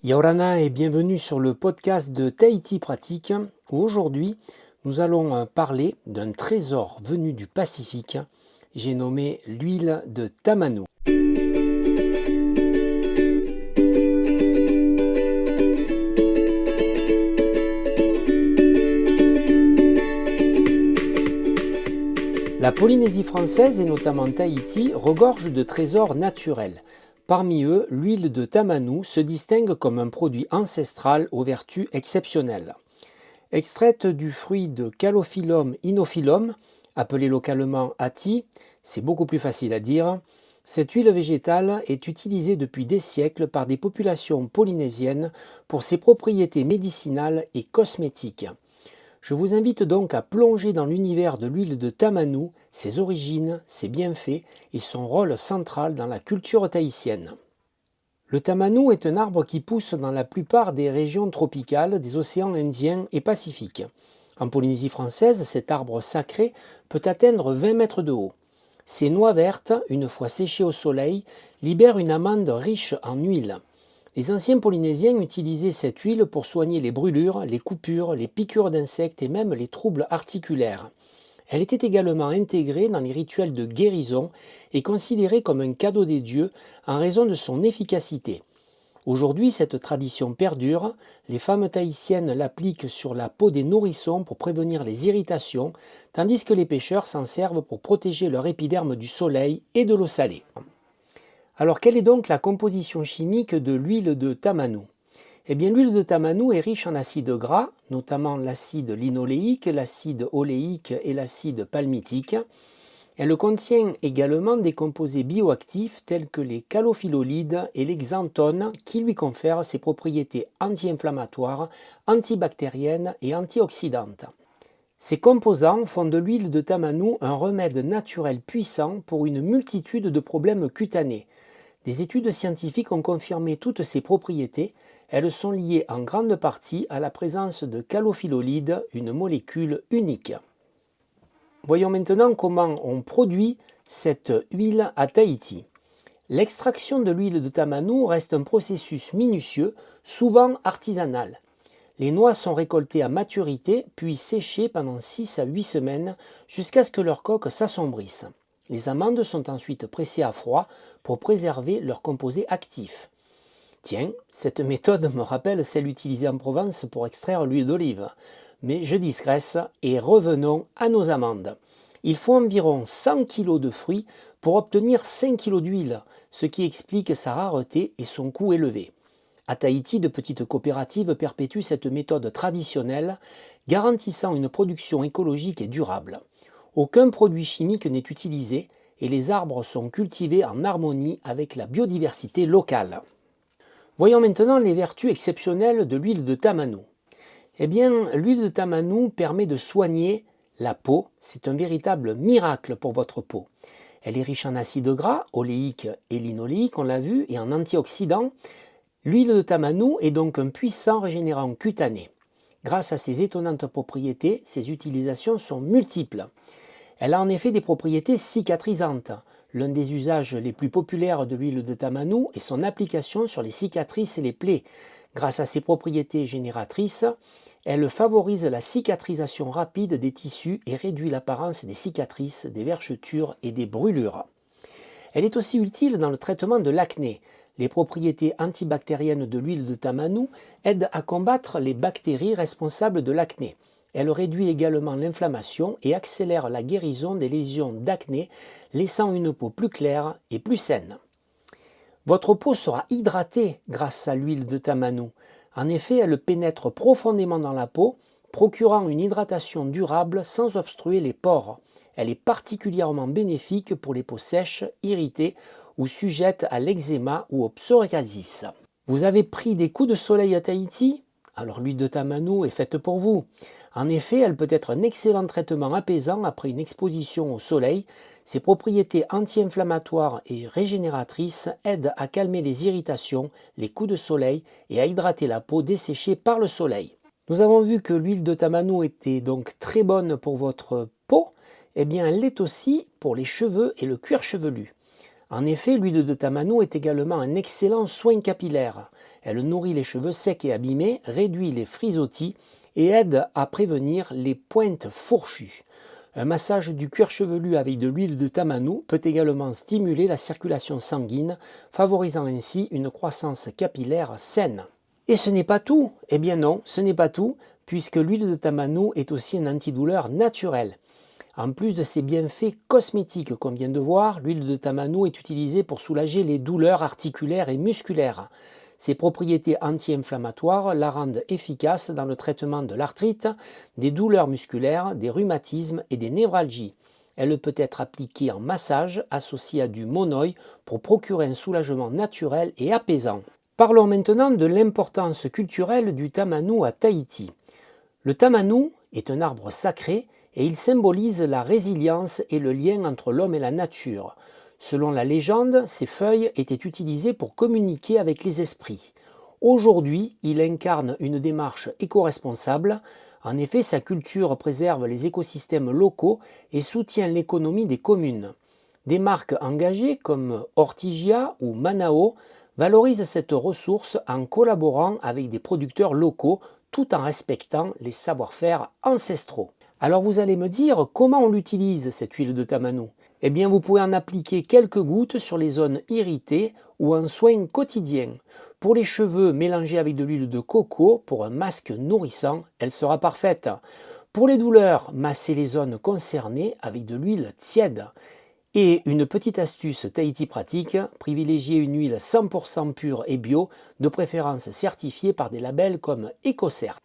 Yaorana et bienvenue sur le podcast de Tahiti Pratique où aujourd'hui nous allons parler d'un trésor venu du Pacifique. J'ai nommé l'huile de Tamanu. La Polynésie française et notamment Tahiti regorge de trésors naturels. Parmi eux, l'huile de Tamanu se distingue comme un produit ancestral aux vertus exceptionnelles. Extraite du fruit de Calophyllum inophyllum, appelé localement ati, c'est beaucoup plus facile à dire, cette huile végétale est utilisée depuis des siècles par des populations polynésiennes pour ses propriétés médicinales et cosmétiques. Je vous invite donc à plonger dans l'univers de l'huile de Tamanu, ses origines, ses bienfaits et son rôle central dans la culture tahitienne. Le tamanu est un arbre qui pousse dans la plupart des régions tropicales des océans Indien et Pacifique. En Polynésie française, cet arbre sacré peut atteindre 20 mètres de haut. Ses noix vertes, une fois séchées au soleil, libèrent une amande riche en huile. Les anciens Polynésiens utilisaient cette huile pour soigner les brûlures, les coupures, les piqûres d'insectes et même les troubles articulaires. Elle était également intégrée dans les rituels de guérison et considérée comme un cadeau des dieux en raison de son efficacité. Aujourd'hui, cette tradition perdure. Les femmes tahitiennes l'appliquent sur la peau des nourrissons pour prévenir les irritations, tandis que les pêcheurs s'en servent pour protéger leur épiderme du soleil et de l'eau salée. Alors, quelle est donc la composition chimique de l'huile de Tamanu ? Eh bien, l'huile de Tamanu est riche en acides gras, notamment l'acide linoléique, l'acide oléique et l'acide palmitique. Elle contient également des composés bioactifs tels que les calophyllolides et les xanthones qui lui confèrent ses propriétés anti-inflammatoires, antibactériennes et antioxydantes. Ces composants font de l'huile de Tamanu un remède naturel puissant pour une multitude de problèmes cutanés. Des études scientifiques ont confirmé toutes ces propriétés. Elles sont liées en grande partie à la présence de calophyllolides, une molécule unique. Voyons maintenant comment on produit cette huile à Tahiti. L'extraction de l'huile de Tamanu reste un processus minutieux, souvent artisanal. Les noix sont récoltées à maturité, puis séchées pendant 6 à 8 semaines jusqu'à ce que leur coque s'assombrisse. Les amandes sont ensuite pressées à froid pour préserver leurs composés actifs. Tiens, cette méthode me rappelle celle utilisée en Provence pour extraire l'huile d'olive. Mais je digresse et revenons à nos amandes. Il faut environ 100 kg de fruits pour obtenir 5 kg d'huile, ce qui explique sa rareté et son coût élevé. À Tahiti, de petites coopératives perpétuent cette méthode traditionnelle, garantissant une production écologique et durable. Aucun produit chimique n'est utilisé et les arbres sont cultivés en harmonie avec la biodiversité locale. Voyons maintenant les vertus exceptionnelles de l'huile de Tamanu. Eh bien, l'huile de Tamanu permet de soigner la peau. C'est un véritable miracle pour votre peau. Elle est riche en acides gras, oléiques et linoléiques, on l'a vu, et en antioxydants. L'huile de Tamanu est donc un puissant régénérant cutané. Grâce à ses étonnantes propriétés, ses utilisations sont multiples. Elle a en effet des propriétés cicatrisantes. L'un des usages les plus populaires de l'huile de Tamanu est son application sur les cicatrices et les plaies. Grâce à ses propriétés génératrices, elle favorise la cicatrisation rapide des tissus et réduit l'apparence des cicatrices, des vergetures et des brûlures. Elle est aussi utile dans le traitement de l'acné. Les propriétés antibactériennes de l'huile de Tamanu aident à combattre les bactéries responsables de l'acné. Elle réduit également l'inflammation et accélère la guérison des lésions d'acné, laissant une peau plus claire et plus saine. Votre peau sera hydratée grâce à l'huile de Tamanu. En effet, elle pénètre profondément dans la peau, procurant une hydratation durable sans obstruer les pores. Elle est particulièrement bénéfique pour les peaux sèches, irritées ou sujettes à l'eczéma ou au psoriasis. Vous avez pris des coups de soleil à Tahiti ? Alors l'huile de Tamanu est faite pour vous. En effet, elle peut être un excellent traitement apaisant après une exposition au soleil. Ses propriétés anti-inflammatoires et régénératrices aident à calmer les irritations, les coups de soleil et à hydrater la peau desséchée par le soleil. Nous avons vu que l'huile de Tamanu était donc très bonne pour votre peau. Eh bien, elle l'est aussi pour les cheveux et le cuir chevelu. En effet, l'huile de Tamanu est également un excellent soin capillaire. Elle nourrit les cheveux secs et abîmés, réduit les frisottis et aide à prévenir les pointes fourchues. Un massage du cuir chevelu avec de l'huile de tamanou peut également stimuler la circulation sanguine, favorisant ainsi une croissance capillaire saine. Et ce n'est pas tout. Eh bien non, ce n'est pas tout, puisque l'huile de tamanou est aussi un antidouleur naturel. En plus de ses bienfaits cosmétiques qu'on vient de voir, l'huile de tamanou est utilisée pour soulager les douleurs articulaires et musculaires. Ses propriétés anti-inflammatoires la rendent efficace dans le traitement de l'arthrite, des douleurs musculaires, des rhumatismes et des névralgies. Elle peut être appliquée en massage associée à du monoï pour procurer un soulagement naturel et apaisant. Parlons maintenant de l'importance culturelle du tamanou à Tahiti. Le tamanou est un arbre sacré et il symbolise la résilience et le lien entre l'homme et la nature. Selon la légende, ces feuilles étaient utilisées pour communiquer avec les esprits. Aujourd'hui, il incarne une démarche éco-responsable. En effet, sa culture préserve les écosystèmes locaux et soutient l'économie des communes. Des marques engagées comme Ortigia ou Manao valorisent cette ressource en collaborant avec des producteurs locaux tout en respectant les savoir-faire ancestraux. Alors vous allez me dire comment on l'utilise cette huile de tamanou? Eh bien vous pouvez en appliquer quelques gouttes sur les zones irritées ou en soin quotidien. Pour les cheveux, mélangez avec de l'huile de coco pour un masque nourrissant, elle sera parfaite. Pour les douleurs, massez les zones concernées avec de l'huile tiède. Et une petite astuce Tahiti pratique, privilégiez une huile 100% pure et bio, de préférence certifiée par des labels comme EcoCert.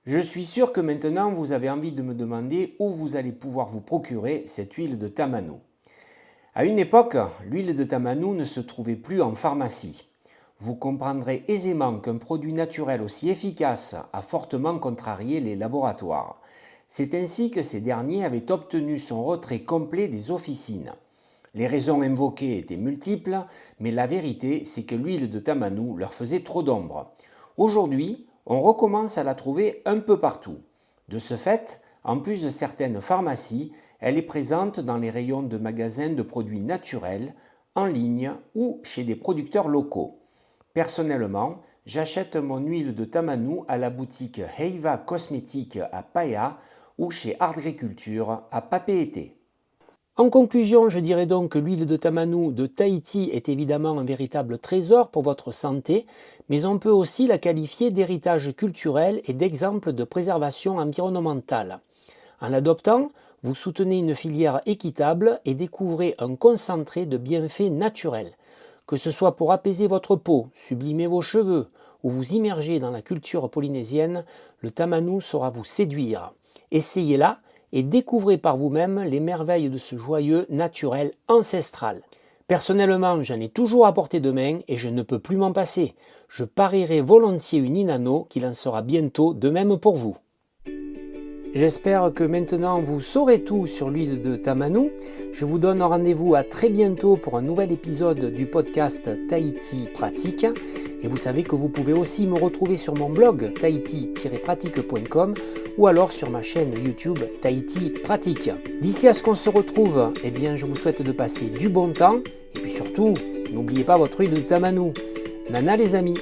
Je suis sûr que maintenant vous avez envie de me demander où vous allez pouvoir vous procurer cette huile de tamanou. À une époque, l'huile de tamanou ne se trouvait plus en pharmacie. Vous comprendrez aisément qu'un produit naturel aussi efficace a fortement contrarié les laboratoires. C'est ainsi que ces derniers avaient obtenu son retrait complet des officines. Les raisons invoquées étaient multiples, mais la vérité c'est que l'huile de tamanou leur faisait trop d'ombre. Aujourd'hui, on recommence à la trouver un peu partout. De ce fait, en plus de certaines pharmacies, elle est présente dans les rayons de magasins de produits naturels, en ligne ou chez des producteurs locaux. Personnellement, j'achète mon huile de tamanou à la boutique Heiva Cosmétique à Paia ou chez Agriculture à Papeete. En conclusion, je dirais donc que l'huile de tamanou de Tahiti est évidemment un véritable trésor pour votre santé, mais on peut aussi la qualifier d'héritage culturel et d'exemple de préservation environnementale. En l'adoptant, vous soutenez une filière équitable et découvrez un concentré de bienfaits naturels. Que ce soit pour apaiser votre peau, sublimer vos cheveux ou vous immerger dans la culture polynésienne, le tamanou saura vous séduire. Essayez-la et découvrez par vous-même les merveilles de ce joyeux naturel ancestral. Personnellement, j'en ai toujours à portée de main et je ne peux plus m'en passer. Je parierai volontiers une Inano qu'il en sera bientôt de même pour vous. J'espère que maintenant vous saurez tout sur l'huile de tamanou. Je vous donne rendez-vous à très bientôt pour un nouvel épisode du podcast Tahiti Pratique. Et vous savez que vous pouvez aussi me retrouver sur mon blog tahiti-pratique.com ou alors sur ma chaîne YouTube Tahiti Pratique. D'ici à ce qu'on se retrouve, eh bien je vous souhaite de passer du bon temps et puis surtout, n'oubliez pas votre huile de tamanou. Nana les amis!